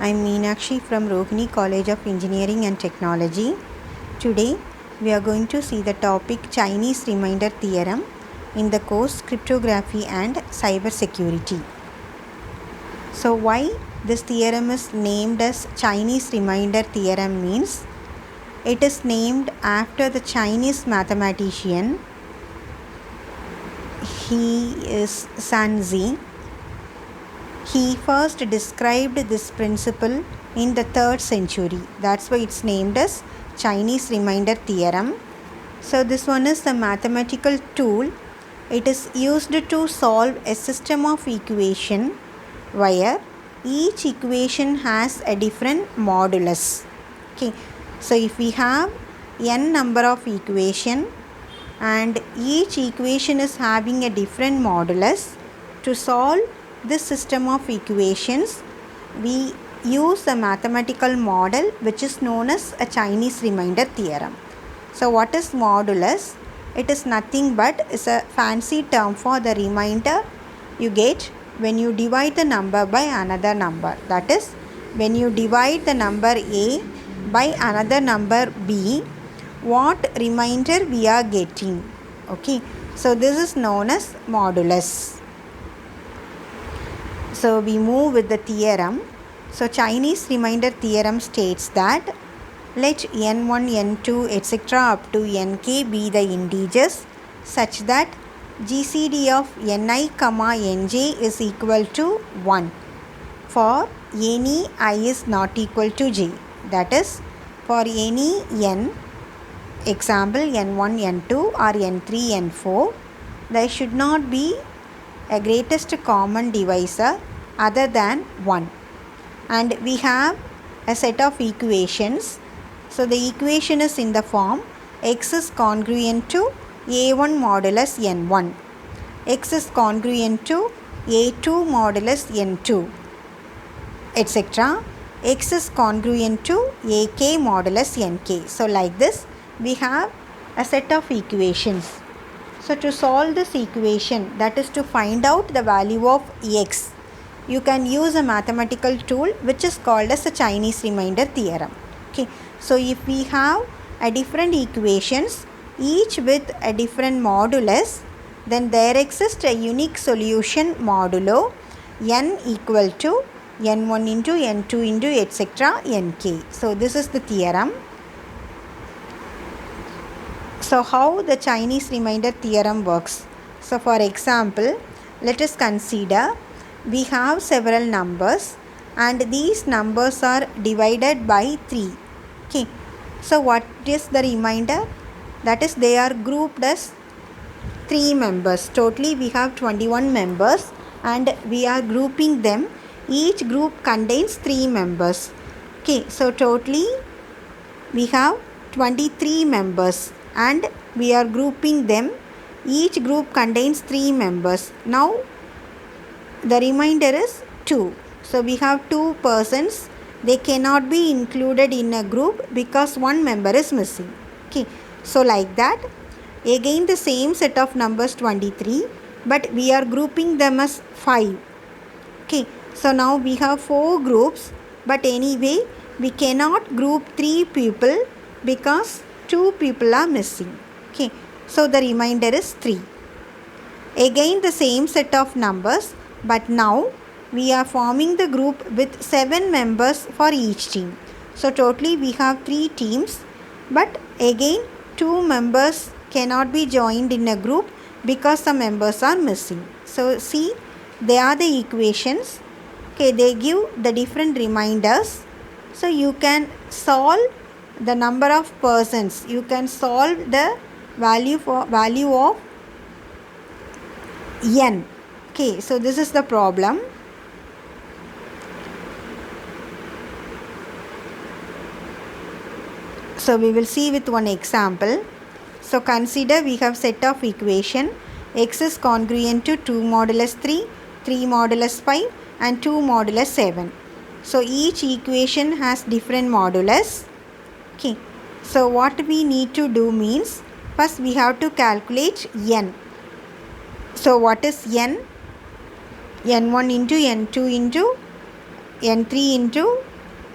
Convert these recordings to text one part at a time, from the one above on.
I'm Meenakshi from Rohini College of Engineering and Technology. Today we are going to see the topic Chinese Remainder Theorem in the course Cryptography and Cybersecurity. So why this theorem is named as Chinese Remainder Theorem means it is named after the Chinese mathematician. He is Sanzi. He first described this principle in the 3rd century. That's why it's named as Chinese Remainder Theorem. So this one is the mathematical tool. It is used to solve a system of equation where each equation has a different modulus. Okay. So if we have n number of equation and each equation is having a different modulus, to solve this system of equations we use a mathematical model which is known as a Chinese remainder theorem. So what is modulus? It is nothing but is a fancy term for the remainder you get when you divide the number by another number. That is, when you divide the number a by another number b, what remainder we are getting. Okay, so this is known as modulus. So we move with the theorem. So Chinese remainder theorem states that let n1, n2, etc. up to nk be the integers such that GCD of ni, nj is equal to 1 for any I is not equal to j. That is, for any n, example n1, n2 or n3, n4, there should not be a greatest common divisor other than 1. And we have a set of equations. So the equation is in the form x is congruent to a1 modulus n1, x is congruent to a2 modulus n2, etc. x is congruent to ak modulus nk. So like this we have a set of equations. So to solve this equation, that is to find out the value of x, you can use a mathematical tool which is called as a Chinese remainder theorem. Okay. So if we have a different equations, each with a different modulus, then there exists a unique solution modulo n equal to n1 into n2 into etc. nk. So this is the theorem. So how the Chinese remainder theorem works? So for example, let us consider we have several numbers and these numbers are divided by 3. Okay. So what is the remainder? That is, they are grouped as 3 members. Totally we have 21 members and we are grouping them. Each group contains 3 members. Okay. So totally we have 23 members and we are grouping them. Each group contains 3 members. Now the remainder is 2. So we have 2 persons. They cannot be included in a group because one member is missing. Okay. So like that, again the same set of numbers 23, but we are grouping them as 5. Okay. So now we have 4 groups, but anyway we cannot group 3 people because 2 people are missing. Okay. So the remainder is 3. Again the same set of numbers, but now we are forming the group with 7 members for each team. So totally we have 3 teams, but again 2 members cannot be joined in a group because some members are missing. So see, they are the equations. Okay, they give the different remainders. So you can solve the number of persons. You can solve the value of n. Okay, so this is the problem. So we will see with one example. So consider we have set of equation x is congruent to 2 modulus 3, 3 modulus 5 and 2 modulus 7. So each equation has different modulus. Okay. So what we need to do means, first we have to calculate n. So what is n? n1 into n2 into n3 into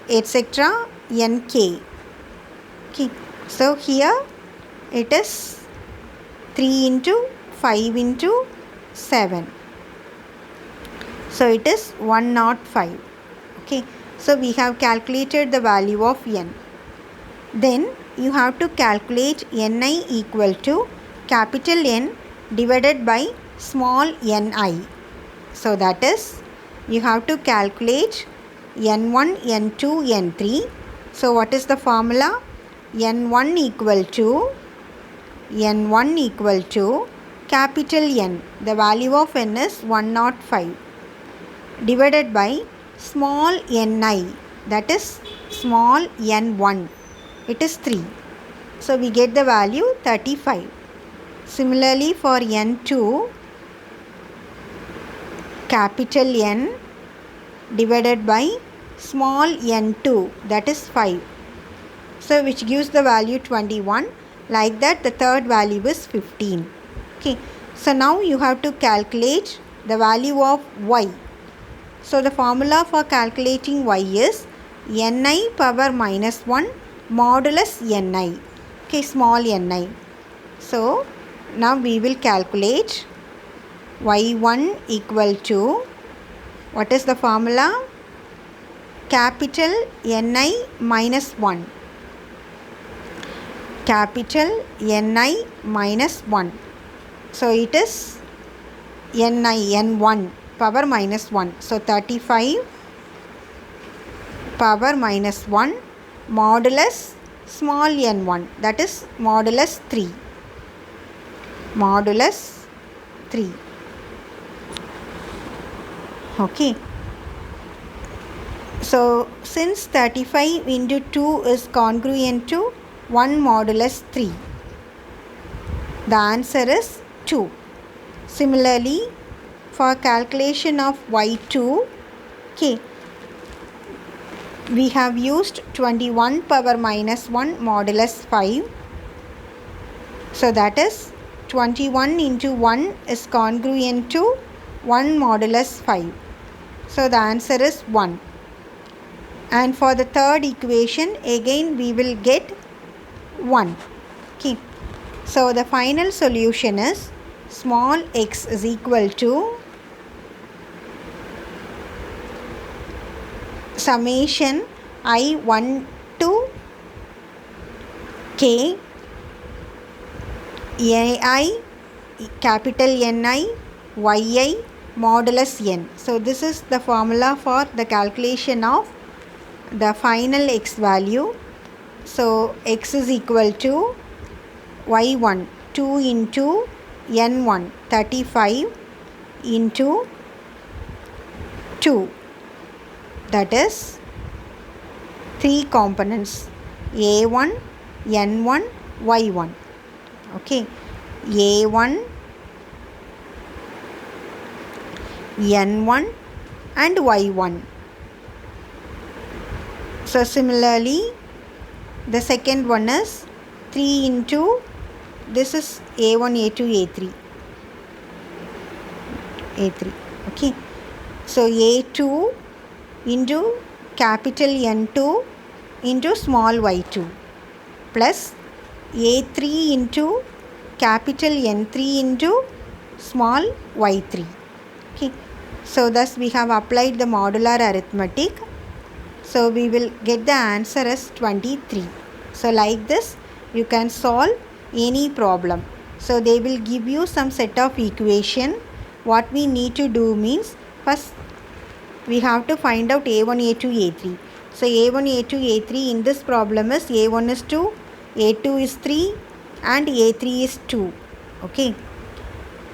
etc. nk. Okay, so here it is 3 into 5 into 7, so it is 105. Okay, so we have calculated the value of n. Then you have to calculate ni equal to capital N divided by small ni. So that is, you have to calculate n1, n2, n3. So what is the formula? n1 equal to capital N, the value of n is 105, divided by small ni, that is small n1, it is 3. So we get the value 35. Similarly for n2, capital N divided by small n2, that is 5. So which gives the value 21. Like that, the third value is 15. Okay, so now you have to calculate the value of y. So the formula for calculating y is ni power minus 1 modulus ni. Okay, small ni. So now we will calculate y1 equal to, what is the formula? Capital Ni minus 1. Capital Ni minus 1. So it is n1 power minus 1. So 35 power minus 1 modulus small n1, that is modulus 3. Modulus 3. Okay. So since 35 into 2 is congruent to 1 modulus 3, the answer is 2. Similarly, for calculation of y2, okay, we have used 21 power minus 1 modulus 5. So that is 21 into 1 is congruent to 1 modulus 5. So the answer is 1. And for the third equation, again we will get 1. Okay. So the final solution is small x is equal to summation I1 to k ai capital Ni yi modulus n. So this is the formula for the calculation of the final x value. So x is equal to y1 2 into n1 35 into 2, that is 3 components a1 n1 y1. Okay, a1 n1 and y1. So similarly, the second one is 3 into, this is a1 a2 a3. Okay, so a2 into capital N2 into small y2 plus a3 into capital N3 into small y3. Okay, so thus we have applied the modular arithmetic. So we will get the answer as 23. So like this you can solve any problem. So they will give you some set of equation. What we need to do means, first we have to find out a1 a2 a3. So a1 a2 a3 in this problem is a1 is 2, a2 is 3 and a3 is 2. Okay,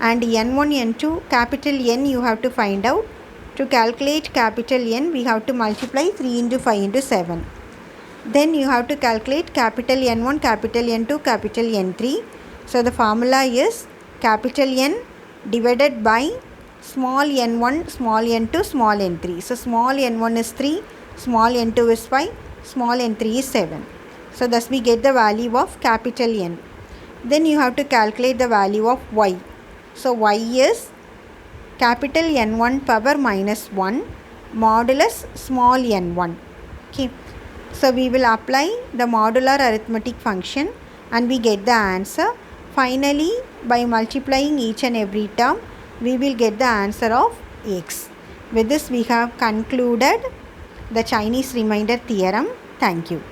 and n1 n2 capital N you have to find out. To calculate capital N, we have to multiply 3 into 5 into 7. Then you have to calculate capital N1, capital N2, capital N3. So the formula is capital N divided by small n1, small n2, small n3. So small n1 is 3, small n2 is 5, small n3 is 7. So thus we get the value of capital N. Then you have to calculate the value of y. So y is capital N1 power minus 1 modulus small n1. Okay, so we will apply the modular arithmetic function and we get the answer. Finally, by multiplying each and every term, we will get the answer of x. With this, we have concluded the Chinese remainder theorem. Thank you.